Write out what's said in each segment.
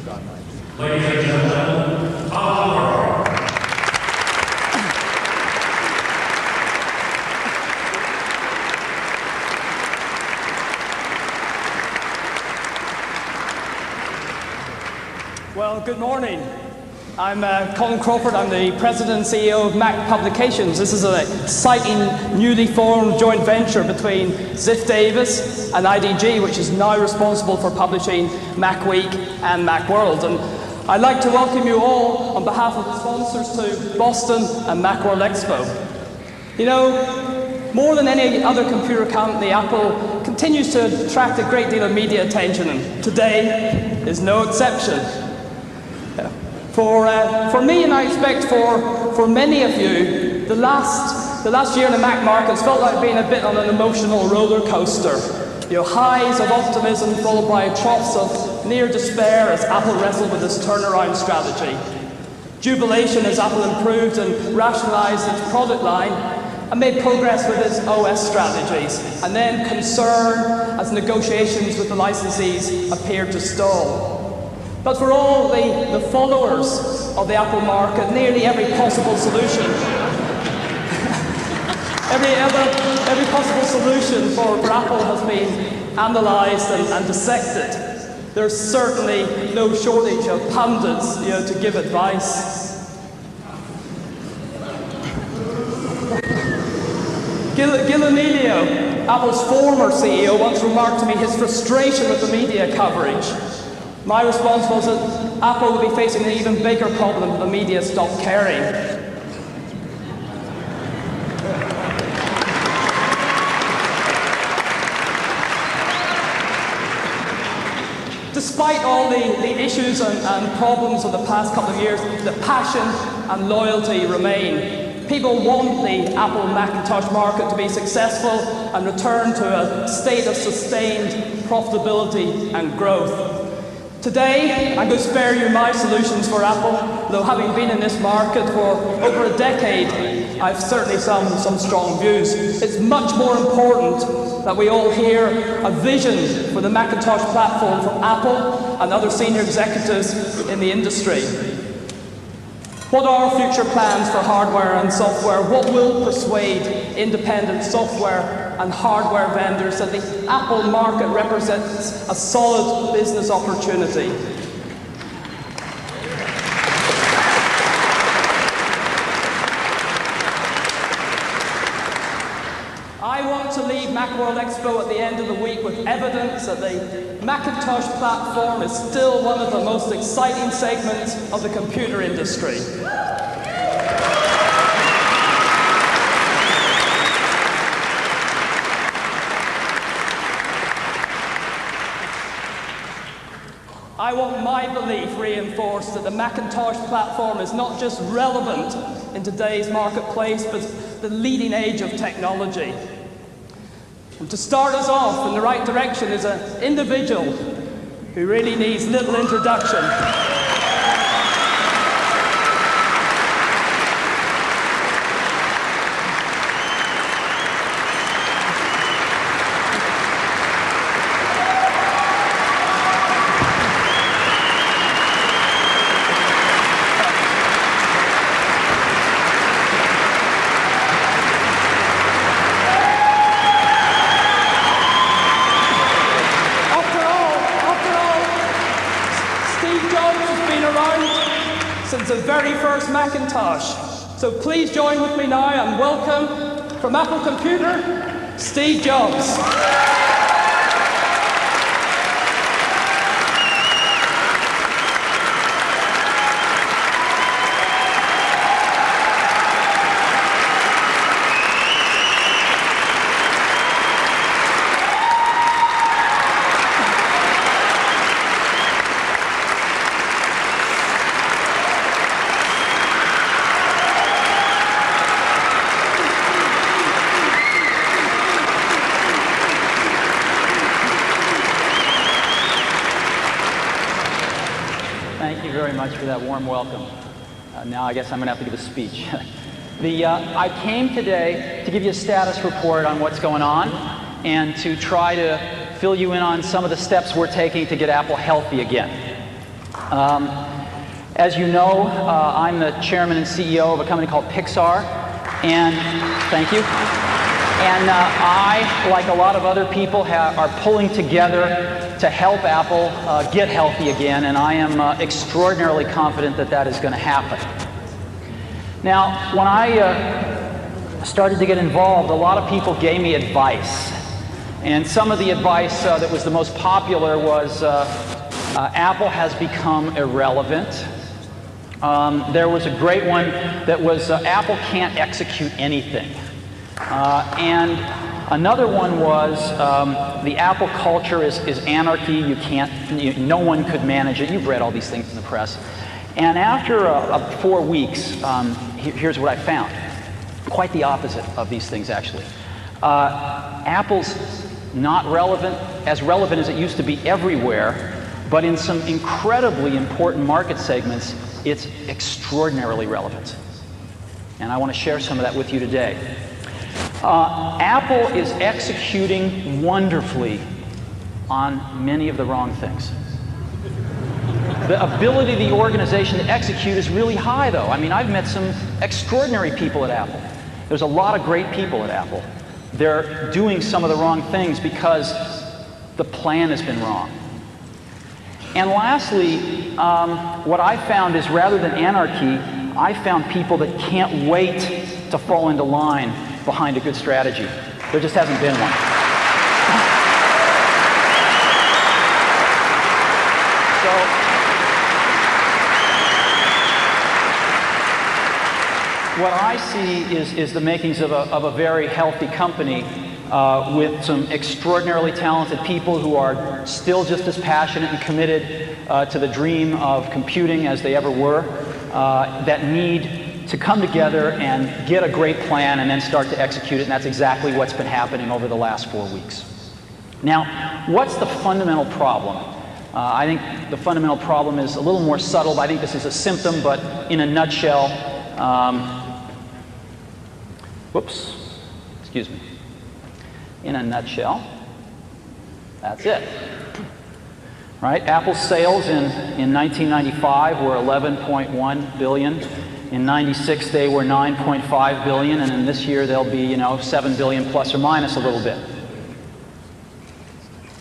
Ladies and gentlemen, our Well, good morning. I'm Colin Crawford. I'm the President and CEO of Mac Publications. This is an exciting, newly formed joint venture between Ziff Davis and IDG, which is now responsible for publishing Mac Week and Macworld. And I'd like to welcome you all on behalf of the sponsors to Boston and Macworld Expo. You know, more than any other computer company, Apple continues to attract a great deal of media attention, and today is no exception. For me, and I expect for many of you, the last year in the Mac markets felt like being a bit on an emotional roller coaster. You know, highs of optimism followed by troughs of near despair as Apple wrestled with its turnaround strategy. Jubilation as Apple improved and rationalized its product line and made progress with its OS strategies, and then concern as negotiations with the licensees appeared to stall. But for all the followers of the Apple market, nearly every possible solution, every possible solution for Apple has been analysed and dissected. There's certainly no shortage of pundits, to give advice. Gil Amelio, Apple's former CEO, once remarked to me his frustration with the media coverage. My response was that Apple would be facing an even bigger problem if the media stopped caring. Despite all the issues and problems of the past couple of years, the passion and loyalty remain. People want the Apple Macintosh market to be successful and return to a state of sustained profitability and growth. Today, I'm going to spare you my solutions for Apple, though having been in this market for over a decade, I've certainly some strong views. It's much more important that we all hear a vision for the Macintosh platform from Apple and other senior executives in the industry. What are future plans for hardware and software? What will persuade independent software and hardware vendors that the Apple market represents a solid business opportunity? I want to leave Macworld Expo at the end of the week with evidence that the Macintosh platform is still one of the most exciting segments of the computer industry. I want my belief reinforced that the Macintosh platform is not just relevant in today's marketplace, but the leading edge of technology. And to start us off in the right direction is an individual who really needs little introduction. Since the very first Macintosh. So please join with me now and welcome from Apple Computer, Steve Jobs. Thank you very much for that warm welcome. Now I guess I'm going to have to give a speech. I came today to give you a status report on what's going on and to try to fill you in on some of the steps we're taking to get Apple healthy again. As you know, I'm the chairman and CEO of a company called Pixar, and thank you. And I, like a lot of other people, are pulling together to help Apple get healthy again, and I am extraordinarily confident that that is going to happen. Now, when I started to get involved, a lot of people gave me advice. And some of the advice that was the most popular was Apple has become irrelevant. There was a great one that was Apple can't execute anything. And another one was the Apple culture is anarchy. You can't, no one could manage it. You've read all these things in the press. And after 4 weeks, here's what I found. Quite the opposite of these things, actually. Apple's not relevant as it used to be everywhere, but in some incredibly important market segments, it's extraordinarily relevant. And I want to share some of that with you today. Apple is executing wonderfully on many of the wrong things. The ability of the organization to execute is really high, though. I mean, I've met some extraordinary people at Apple. There's a lot of great people at Apple. They're doing some of the wrong things because the plan has been wrong. And lastly, what I found is rather than anarchy, I found people that can't wait to fall into line behind a good strategy. There just hasn't been one. So, what I see is the makings of a very healthy company with some extraordinarily talented people who are still just as passionate and committed to the dream of computing as they ever were, that need to come together and get a great plan and then start to execute it, and that's exactly what's been happening over the last 4 weeks. Now, what's the fundamental problem? I think the fundamental problem is a little more subtle. I think this is a symptom, but in a nutshell, excuse me. In a nutshell, that's it. Right? Apple's sales in 1995 were 11.1 billion. In 96, they were 9.5 billion, and in this year they'll be, 7 billion plus or minus a little bit.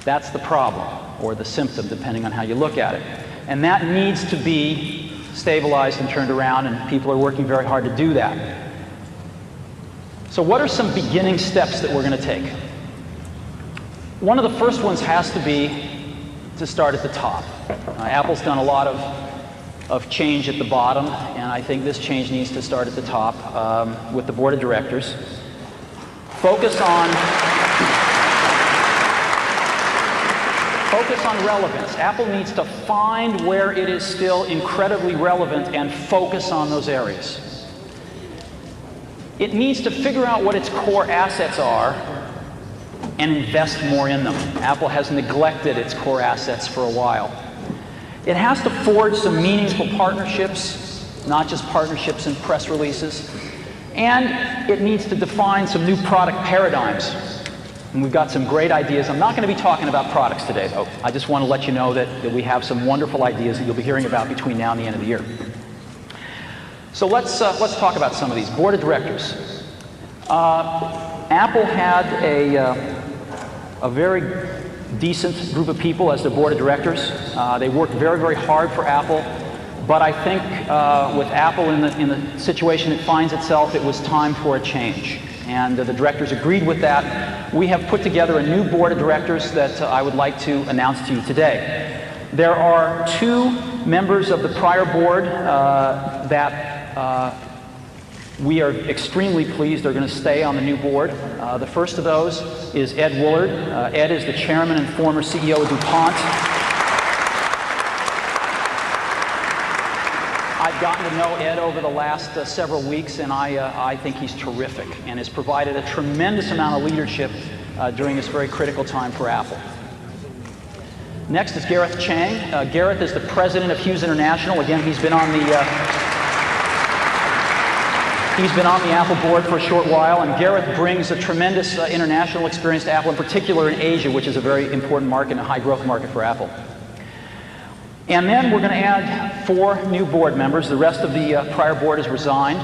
That's the problem, or the symptom, depending on how you look at it. And that needs to be stabilized and turned around, and people are working very hard to do that. So what are some beginning steps that we're going to take? One of the first ones has to be to start at the top. Apple's done a lot of change at the bottom, and I think this change needs to start at the top with the board of directors. Focus on relevance. Apple needs to find where it is still incredibly relevant and focus on those areas. It needs to figure out what its core assets are and invest more in them. Apple has neglected its core assets for a while. It has to forge some meaningful partnerships, not just partnerships and press releases. And it needs to define some new product paradigms. And we've got some great ideas. I'm not going to be talking about products today, though. I just want to let you know that we have some wonderful ideas that you'll be hearing about between now and the end of the year. So let's talk about some of these. Board of directors. Apple had a very decent group of people as their board of directors. They worked very, very hard for Apple. But I think with Apple in the situation it finds itself, it was time for a change. And the directors agreed with that. We have put together a new board of directors that I would like to announce to you today. There are 2 members of the prior board that we are extremely pleased they're going to stay on the new board. The first of those is Ed Woolard. Ed is the chairman and former CEO of DuPont. I've gotten to know Ed over the last several weeks, and I think he's terrific and has provided a tremendous amount of leadership during this very critical time for Apple. Next is Gareth Chang. Gareth is the president of Hughes International. Again, he's been on the Apple board for a short while, and Gareth brings a tremendous international experience to Apple, in particular in Asia, which is a very important market and a high-growth market for Apple. And then we're going to add 4 new board members. The rest of the prior board has resigned,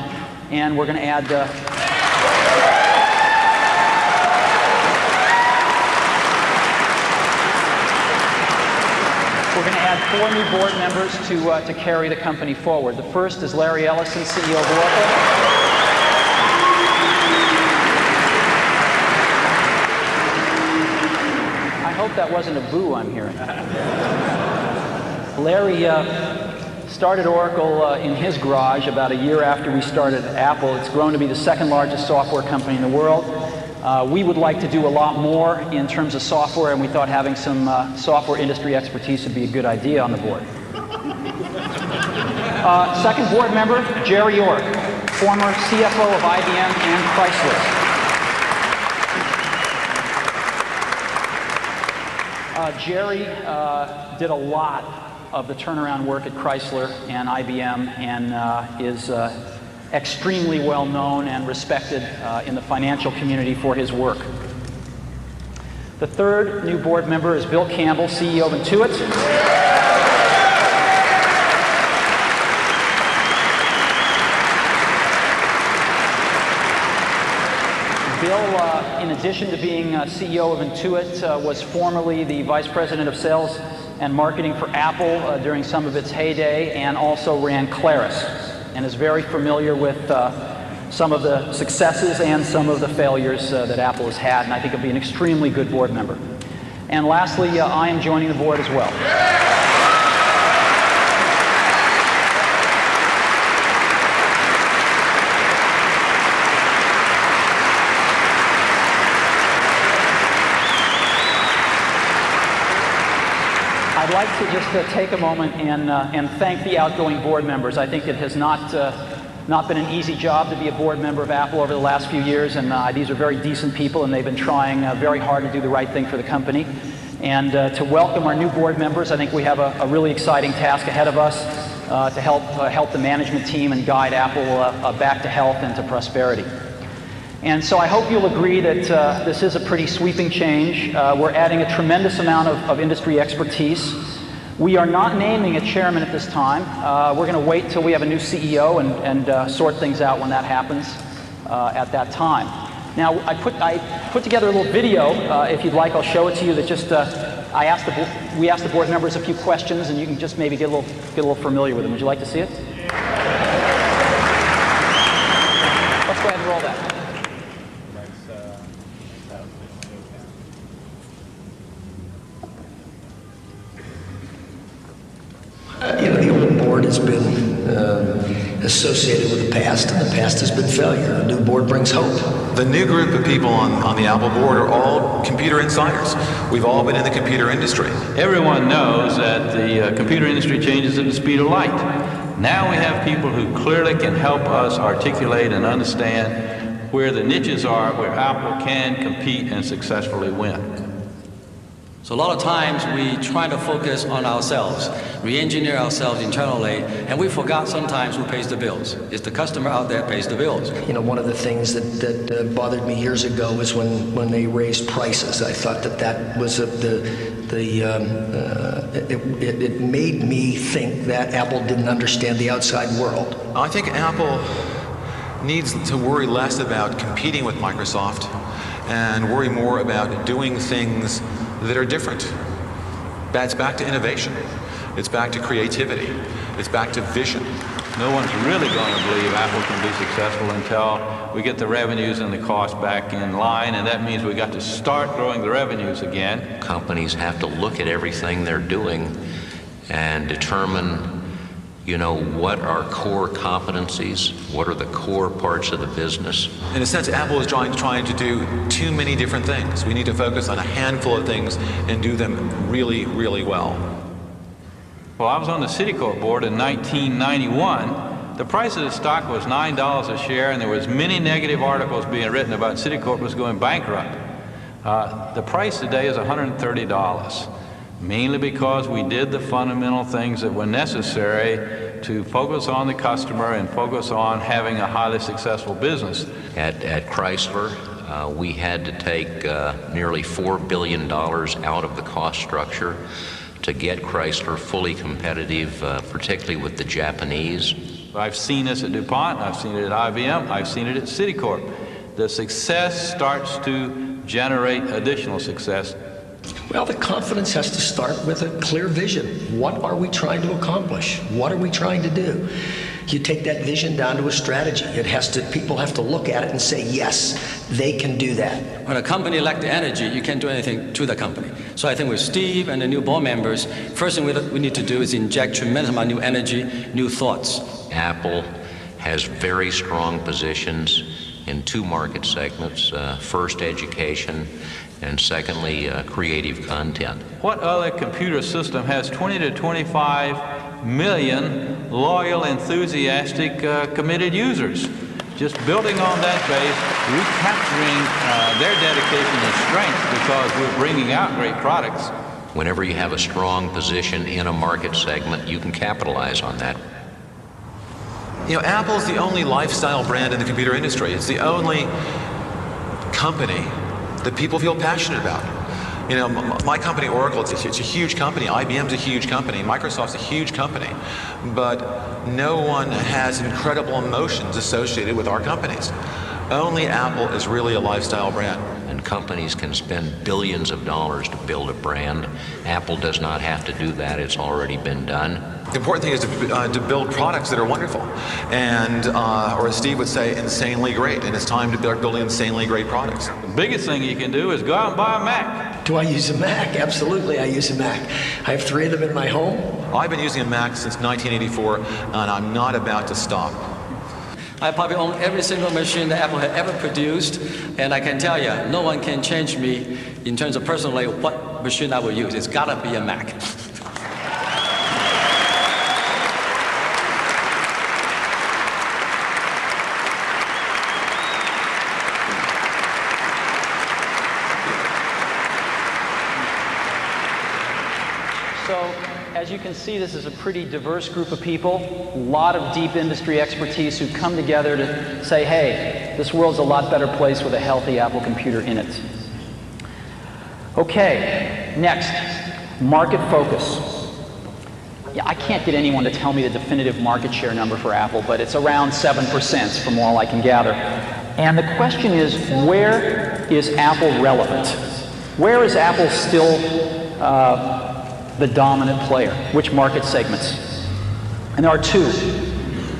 and we're going to add we're going to add 4 new board members to carry the company forward. The first is Larry Ellison, CEO of Oracle. I hope that wasn't a boo I'm hearing. Larry started Oracle in his garage about a year after we started Apple. It's grown to be the 2nd largest software company in the world. We would like to do a lot more in terms of software, and we thought having some software industry expertise would be a good idea on the board. Second board member, Jerry York, former CFO of IBM and Chrysler. Jerry did a lot of the turnaround work at Chrysler and IBM, and is extremely well known and respected in the financial community for his work. The third new board member is Bill Campbell, CEO of Intuit. Bill, in addition to being CEO of Intuit, was formerly the Vice President of Sales and Marketing for Apple during some of its heyday, and also ran Claris, and is very familiar with some of the successes and some of the failures that Apple has had, and I think he'll be an extremely good board member. And lastly, I am joining the board as well. I'd like to just take a moment and thank the outgoing board members. I think it has not been an easy job to be a board member of Apple over the last few years, and these are very decent people, and they've been trying very hard to do the right thing for the company. And to welcome our new board members, I think we have a really exciting task ahead of us to help the management team and guide Apple back to health and to prosperity. And so I hope you'll agree that this is a pretty sweeping change. We're adding a tremendous amount of industry expertise. We are not naming a chairman at this time. We're going to wait till we have a new CEO and sort things out when that happens at that time. Now, I put together a little video. If you'd like, I'll show it to you. That just we asked the board members a few questions, and you can just maybe get a little familiar with them. Would you like to see it? Let's go ahead and roll that. The old board has been associated with the past, and the past has been failure. A new board brings hope. The new group of people on the Apple board are all computer insiders. We've all been in the computer industry. Everyone knows that the computer industry changes at the speed of light. Now we have people who clearly can help us articulate and understand where the niches are, where Apple can compete and successfully win. So a lot of times we try to focus on ourselves, re-engineer ourselves internally, and we forgot sometimes who pays the bills. It's the customer out there pays the bills. One of the things that bothered me years ago was when they raised prices. I thought that was it made me think that Apple didn't understand the outside world. I think Apple needs to worry less about competing with Microsoft and worry more about doing things that are different. That's back to innovation. It's back to creativity. It's back to vision. No one's really going to believe Apple can be successful until we get the revenues and the costs back in line, and that means we got to start growing the revenues again. Companies have to look at everything they're doing and determine, what are core competencies, what are the core parts of the business. In a sense, Apple is trying to do too many different things. We need to focus on a handful of things and do them really, really well. Well, I was on the Citicorp board in 1991. The price of the stock was $9 a share, and there was many negative articles being written about Citicorp was going bankrupt. The price today is $130. Mainly because we did the fundamental things that were necessary to focus on the customer and focus on having a highly successful business. At Chrysler, we had to take nearly $4 billion out of the cost structure to get Chrysler fully competitive, particularly with the Japanese? I've seen this at DuPont, I've seen it at IBM, I've seen it at Citicorp. The success starts to generate additional success. Well, the confidence has to start with a clear vision. What are we trying to accomplish? What are we trying to do? You take that vision down to a strategy. People have to look at it and say, yes, they can do that. When a company lacks the energy, you can't do anything to the company. So I think with Steve and the new board members, first thing we need to do is inject tremendous amount of new energy, new thoughts. Apple has very strong positions in two market segments, first education, and secondly, creative content. What other computer system has 20 to 25 million loyal, enthusiastic, committed users? Just building on that base, recapturing their dedication and strength because we're bringing out great products. Whenever you have a strong position in a market segment, you can capitalize on that. You know, Apple's the only lifestyle brand in the computer industry. It's the only company that people feel passionate about. You know, my company, Oracle, it's a huge company. IBM's a huge company. Microsoft's a huge company. But no one has incredible emotions associated with our companies. Only Apple is really a lifestyle brand. And companies can spend billions of dollars to build a brand. Apple does not have to do that. It's already been done. The important thing is to build products that are wonderful and, or as Steve would say, insanely great. And it's time to start building insanely great products. The biggest thing you can do is go out and buy a Mac. Do I use a Mac? Absolutely, I use a Mac. I have 3 of them in my home. I've been using a Mac since 1984, and I'm not about to stop. I probably own every single machine that Apple had ever produced, and I can tell you, no one can change me in terms of personally what machine I will use. It's gotta be a Mac. As you can see, this is a pretty diverse group of people, a lot of deep industry expertise who come together to say, hey, this world's a lot better place with a healthy Apple computer in it. Okay, next, market focus. Yeah, I can't get anyone to tell me the definitive market share number for Apple, but it's around 7% from all I can gather. And the question is, where is Apple relevant? Where is Apple still the dominant player? Which market segments? And there are 2.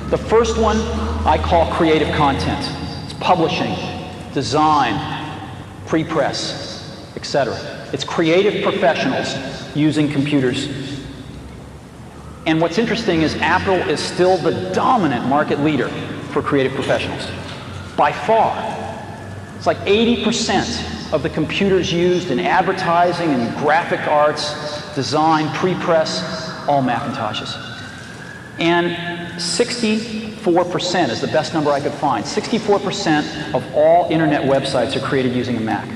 The first one I call creative content. It's publishing, design, pre-press, etc. It's creative professionals using computers. And what's interesting is Apple is still the dominant market leader for creative professionals. By far. It's like 80% of the computers used in advertising and graphic arts, design, pre-press, all Macintoshes. And 64% is the best number I could find. 64% of all internet websites are created using a Mac.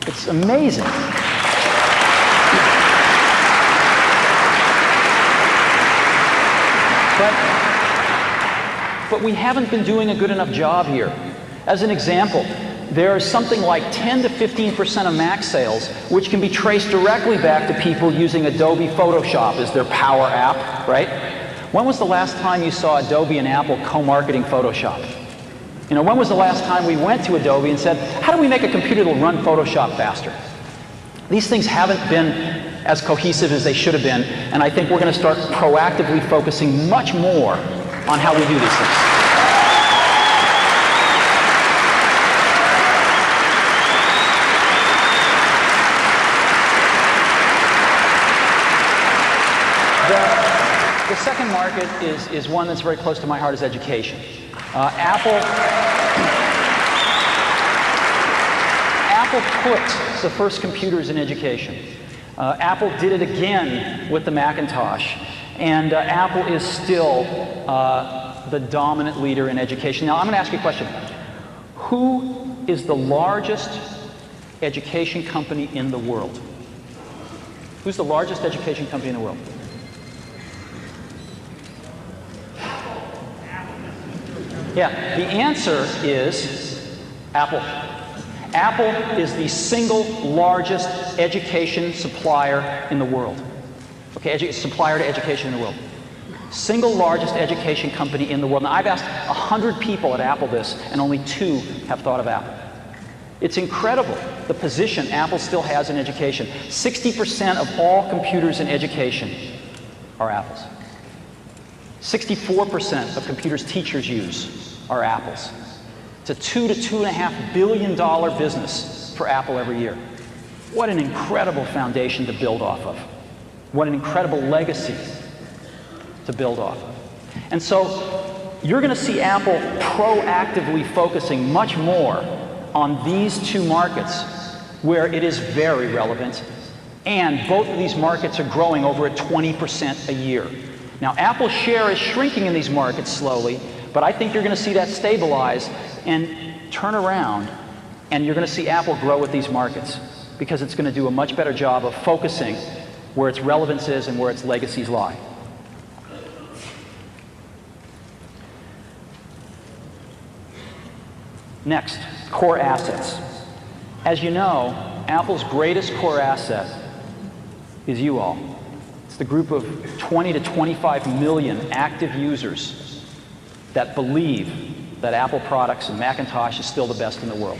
It's amazing. But we haven't been doing a good enough job here. As an example, there is something like 10 to 15% of Mac sales which can be traced directly back to people using Adobe Photoshop as their power app, right? When was the last time you saw Adobe and Apple co-marketing Photoshop? You know, when was the last time we went to Adobe and said, how do we make a computer that'll run Photoshop faster? These things haven't been as cohesive as they should have been, and I think we're going to start proactively focusing much more on how we do these things. The second market is one that's very close to my heart, is education. Apple put the first computers in education. Apple did it again with the Macintosh. And Apple is still the dominant leader in education. Now, I'm going to ask you a question. Who is the largest education company in the world? Who's the largest education company in the world? Yeah, the answer is Apple. Apple is the single largest education supplier in the world. Okay, supplier to education in the world. Single largest education company in the world. Now, I've asked 100 people at Apple this, and only 2 have thought of Apple. It's incredible the position Apple still has in education. 60% of all computers in education are Apple's. 64% of computers teachers use are Apple's. It's a $2 to $2.5 billion business for Apple every year. What an incredible foundation to build off of. What an incredible legacy to build off of. And so you're going to see Apple proactively focusing much more on these 2 markets where it is very relevant, and both of these markets are growing over at 20% a year. Now, Apple's share is shrinking in these markets slowly, but I think you're going to see that stabilize and turn around, and you're going to see Apple grow with these markets because it's going to do a much better job of focusing where its relevance is and where its legacies lie. Next, core assets. As you know, Apple's greatest core asset is you all. It's the group of 20 to 25 million active users that believe that Apple products and Macintosh is still the best in the world.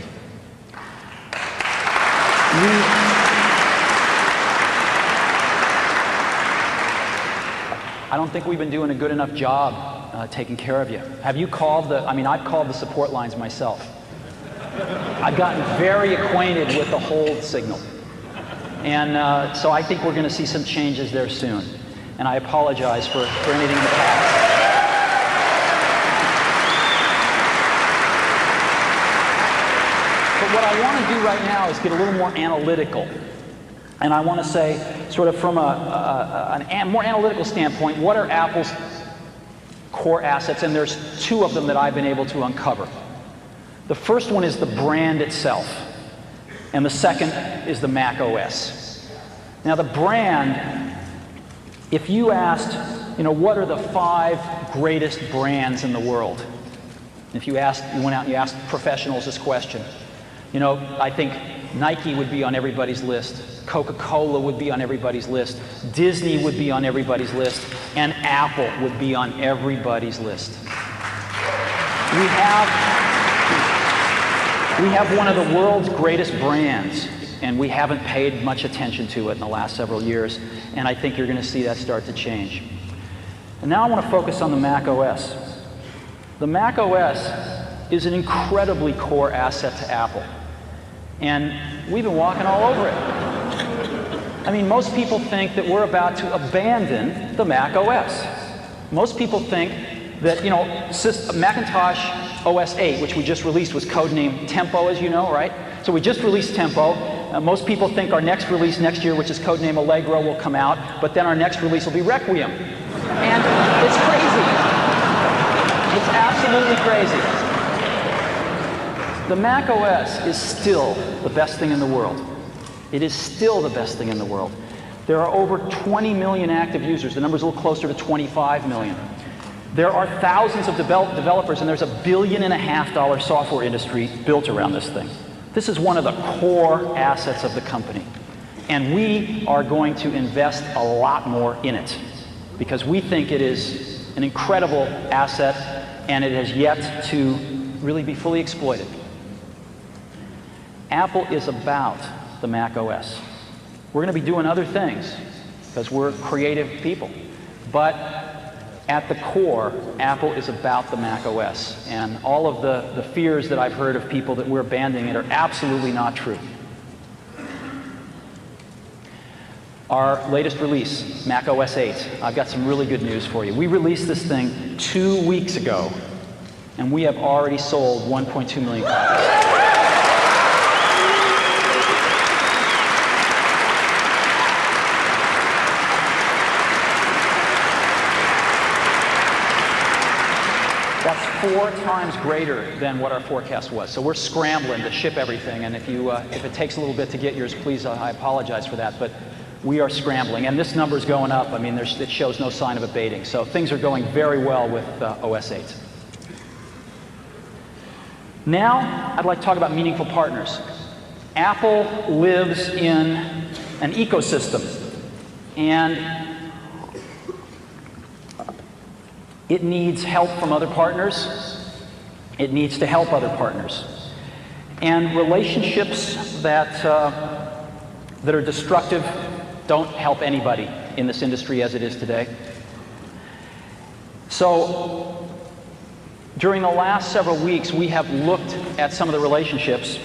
I don't think we've been doing a good enough job taking care of you. Have you called I've called the support lines myself. I've gotten very acquainted with the hold signal. And so I think we're going to see some changes there soon. And I apologize for anything in the past. But what I want to do right now is get a little more analytical. And I want to say, sort of from a more analytical standpoint, what are Apple's core assets? And there's 2 of them that I've been able to uncover. The first one is the brand itself, and the second is the Mac OS. Now, the brand, if you asked, what are the 5 greatest brands in the world? If you went out and you asked professionals this question, I think Nike would be on everybody's list, Coca-Cola would be on everybody's list, Disney would be on everybody's list, and Apple would be on everybody's list. We have one of the world's greatest brands, and we haven't paid much attention to it in the last several years, and I think you're going to see that start to change. And now I want to focus on the Mac OS. The Mac OS is an incredibly core asset to Apple, and we've been walking all over it. I mean, most people think that we're about to abandon the Mac OS. Most people think that, Macintosh OS 8, which we just released, was codenamed Tempo, as you know, right? So we just released Tempo. Most people think our next release next year, which is codenamed Allegro, will come out, but then our next release will be Requiem. And it's crazy. It's absolutely crazy. The Mac OS is still the best thing in the world. It is still the best thing in the world. There are over 20 million active users. The number's a little closer to 25 million. There are thousands of developers, and there's $1.5 billion software industry built around this thing. This is one of the core assets of the company. And we are going to invest a lot more in it because we think it is an incredible asset and it has yet to really be fully exploited. Apple is about the Mac OS. We're going to be doing other things because we're creative people. But at the core, Apple is about the Mac OS. And all of the fears that I've heard of people that we're abandoning it are absolutely not true. Our latest release, Mac OS 8, I've got some really good news for you. We released this thing 2 weeks ago, and we have already sold 1.2 million copies. That's 4 times greater than what our forecast was. So we're scrambling to ship everything, and if it takes a little bit to get yours, please, I apologize for that, but we are scrambling, and this number is going up. I mean, it shows no sign of abating. So things are going very well with OS 8. Now, I'd like to talk about meaningful partners. Apple lives in an ecosystem, and It needs help from other partners. It needs to help other partners. And relationships that are destructive don't help anybody in this industry as it is today. So during the last several weeks, we have looked at some of the relationships,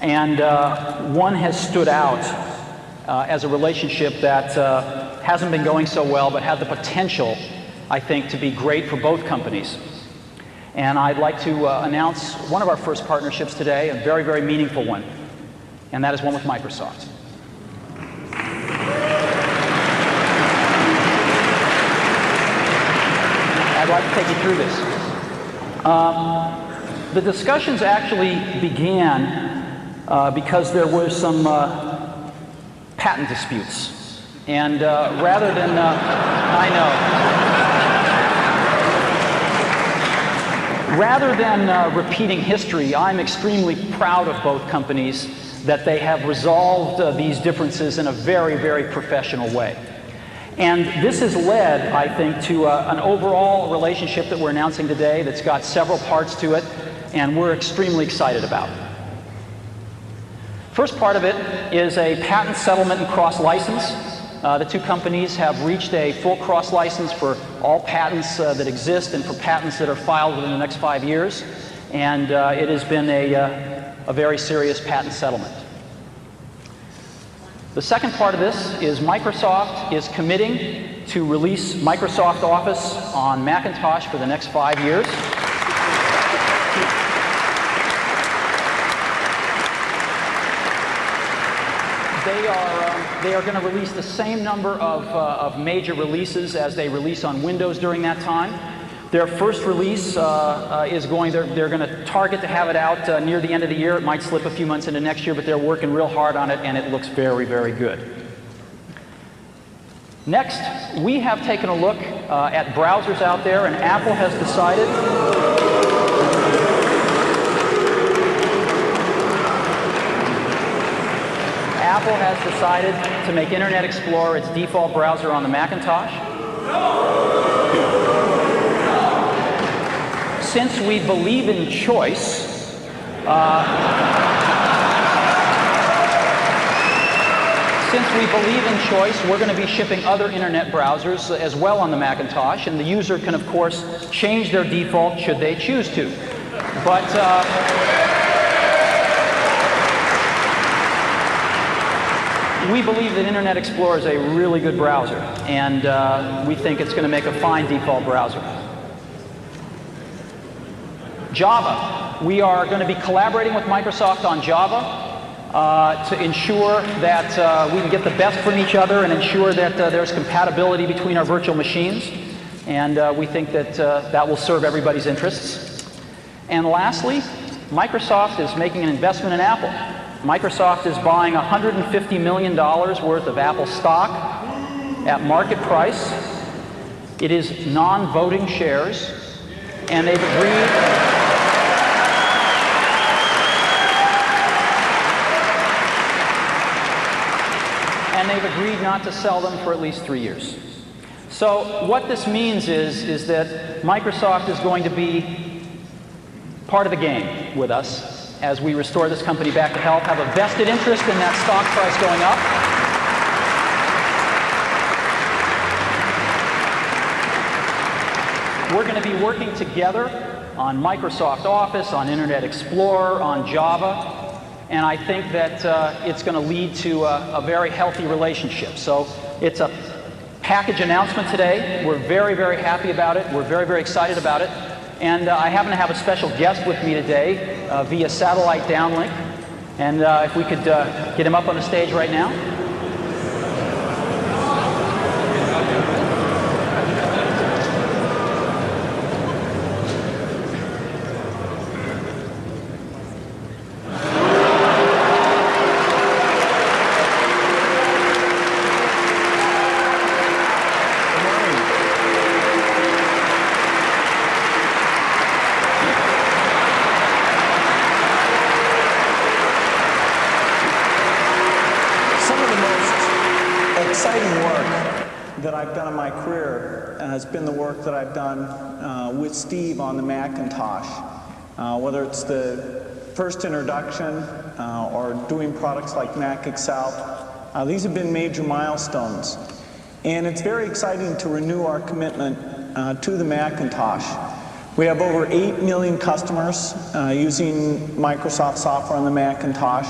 and one has stood out as a relationship that hasn't been going so well, but had the potential, I think, to be great for both companies. And I'd like to announce one of our first partnerships today, a very, very meaningful one, and that is one with Microsoft. I'd like to take you through this. The discussions actually began because there were some patent disputes. And rather than, I know, rather than repeating history, I'm extremely proud of both companies that they have resolved these differences in a very, very professional way. And this has led, I think, to an overall relationship that we're announcing today that's got several parts to it, and we're extremely excited about. First part of it is a patent settlement and cross-license. The two companies have reached a full cross-license for all patents that exist and for patents that are filed within the next 5 years, and it has been a very serious patent settlement. The second part of this is Microsoft is committing to release Microsoft Office on Macintosh for the next 5 years. They are going to release the same number of major releases as they release on Windows during that time. Their first release is they're going to target to have it out near the end of the year. It might slip a few months into next year, but they're working real hard on it, and it looks very, very good. Next, we have taken a look at browsers out there, and Apple has decided to make Internet Explorer its default browser on the Macintosh. Since we believe in choice, we're going to be shipping other Internet browsers as well on the Macintosh, and the user can, of course, change their default should they choose to. But we believe that Internet Explorer is a really good browser, and we think it's going to make a fine default browser. Java. We are going to be collaborating with Microsoft on Java to ensure that we can get the best from each other and ensure that there's compatibility between our virtual machines. And we think that that will serve everybody's interests. And lastly, Microsoft is making an investment in Apple. Microsoft is buying $150 million worth of Apple stock at market price. It is non-voting shares, and they've agreed not to sell them for at least 3 years. So what this means is that Microsoft is going to be part of the game with us as we restore this company back to health, have a vested interest in that stock price going up. We're going to be working together on Microsoft Office, on Internet Explorer, on Java, and I think that it's going to lead to a very healthy relationship. So it's a package announcement today. We're very, very happy about it. We're very, very excited about it. And I happen to have a special guest with me today via satellite downlink. And if we could get him up on the stage right now. Some of has been the work that I've done with Steve on the Macintosh. Whether it's the first introduction or doing products like Mac Excel, these have been major milestones. And it's very exciting to renew our commitment to the Macintosh. We have over 8 million customers using Microsoft software on the Macintosh.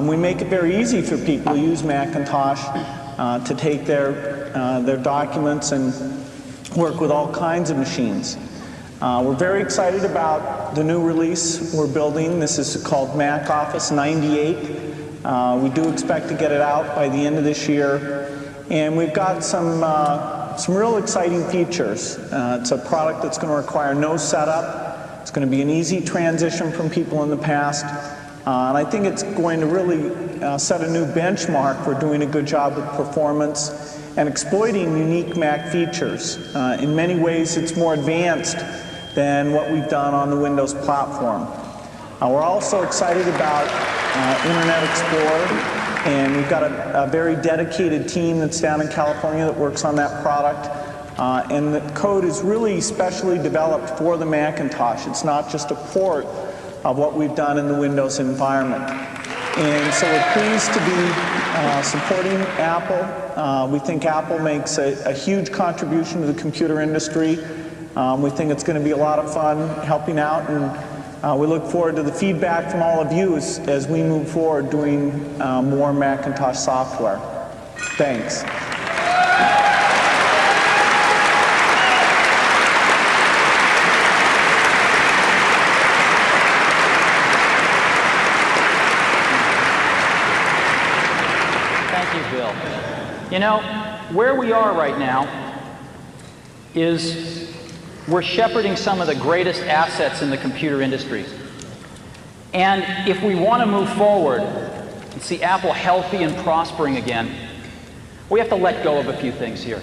We make it very easy for people to use Macintosh to take their documents and work with all kinds of machines. We're very excited about the new release we're building. This is called Mac Office 98. We do expect to get it out by the end of this year. And we've got some real exciting features. It's a product that's going to require no setup. It's going to be an easy transition from people in the past. And I think it's going to really set a new benchmark for doing a good job with performance and exploiting unique Mac features. In many ways, it's more advanced than what we've done on the Windows platform. We're also excited about Internet Explorer. And we've got a very dedicated team that's down in California that works on that product. And the code is really specially developed for the Macintosh. It's not just a port of what we've done in the Windows environment. And so we're pleased to be supporting Apple. We think Apple makes a huge contribution to the computer industry. We think it's going to be a lot of fun helping out, and we look forward to the feedback from all of you as we move forward doing more Macintosh software. Thanks. Thank you, Bill. You know, where we are right now is we're shepherding some of the greatest assets in the computer industry. And if we want to move forward and see Apple healthy and prospering again, we have to let go of a few things here.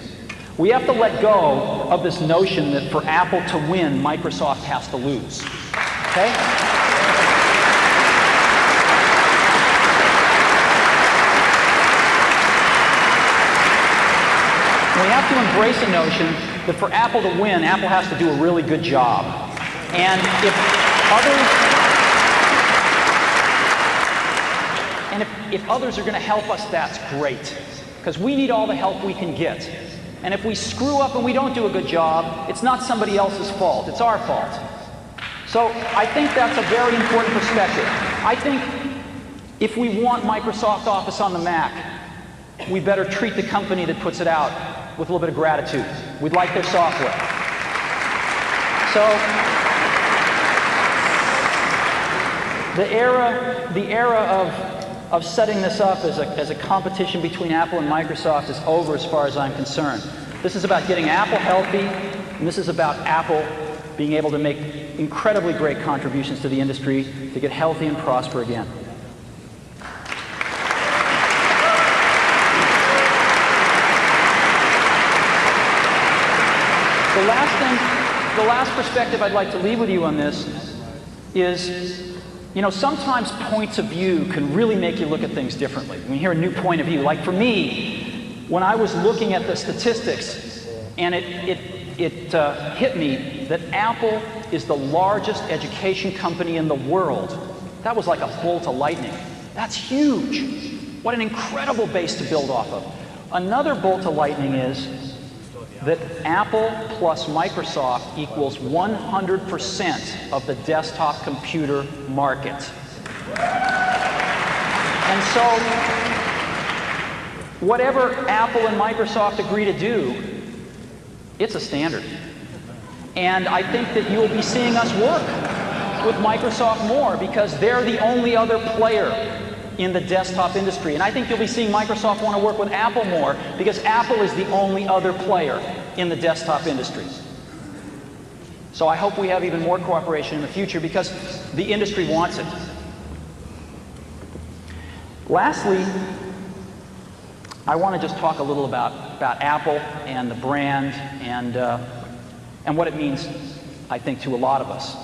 We have to let go of this notion that for Apple to win, Microsoft has to lose. Okay? We have to embrace a notion that for Apple to win, Apple has to do a really good job. And if others are going to help us, that's great. Because we need all the help we can get. And if we screw up and we don't do a good job, it's not somebody else's fault, it's our fault. So I think that's a very important perspective. I think if we want Microsoft Office on the Mac, we better treat the company that puts it out with a little bit of gratitude. We'd like their software. So the era of setting this up as a competition between Apple and Microsoft is over as far as I'm concerned. This is about getting Apple healthy, and this is about Apple being able to make incredibly great contributions to the industry to get healthy and prosper again. The last perspective I'd like to leave with you on this is, you know, sometimes points of view can really make you look at things differently. When you hear a new point of view, like for me, when I was looking at the statistics, and it hit me that Apple is the largest education company in the world. That was like a bolt of lightning. That's huge. What an incredible base to build off of. Another bolt of lightning is that Apple plus Microsoft equals 100% of the desktop computer market. And so, whatever Apple and Microsoft agree to do, it's a standard. And I think that you'll be seeing us work with Microsoft more because they're the only other player in the desktop industry. And I think you'll be seeing Microsoft want to work with Apple more because Apple is the only other player in the desktop industry. So I hope we have even more cooperation in the future because the industry wants it. Lastly, I want to just talk a little about Apple and the brand and what it means, I think, to a lot of us.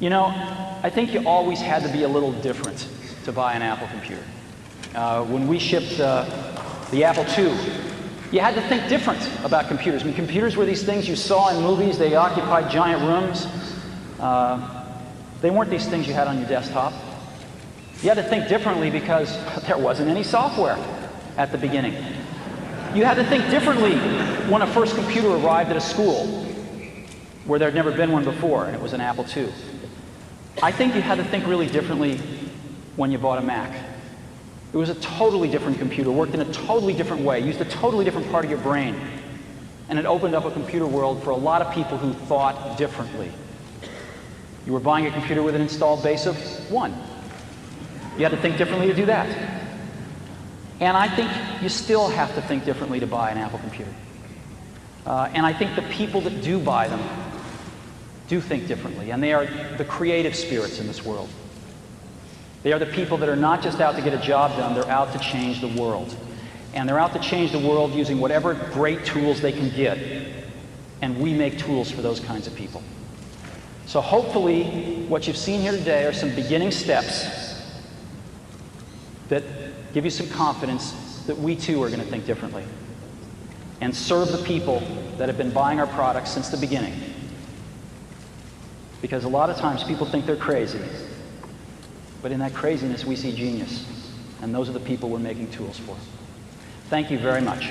You know, I think you always had to be a little different to buy an Apple computer. When we shipped the Apple II, You had to think different about computers. I mean, computers were these things you saw in movies. They occupied giant rooms. They weren't these things you had on your desktop. You had to think differently because there wasn't any software at the beginning. You had to think differently when a first computer arrived at a school where there'd never been one before, and it was an Apple II. I think you had to think really differently when you bought a Mac. It was a totally different computer, worked in a totally different way, used a totally different part of your brain, and it opened up a computer world for a lot of people who thought differently. You were buying a computer with an installed base of 1. You had to think differently to do that. And I think you still have to think differently to buy an Apple computer. And I think the people that do buy them do think differently, and they are the creative spirits in this world. They are the people that are not just out to get a job done, they're out to change the world. And they're out to change the world using whatever great tools they can get. And we make tools for those kinds of people. So hopefully, what you've seen here today are some beginning steps that give you some confidence that we too are going to think differently and serve the people that have been buying our products since the beginning. Because a lot of times people think they're crazy, but in that craziness we see genius, and those are the people we're making tools for. Thank you very much.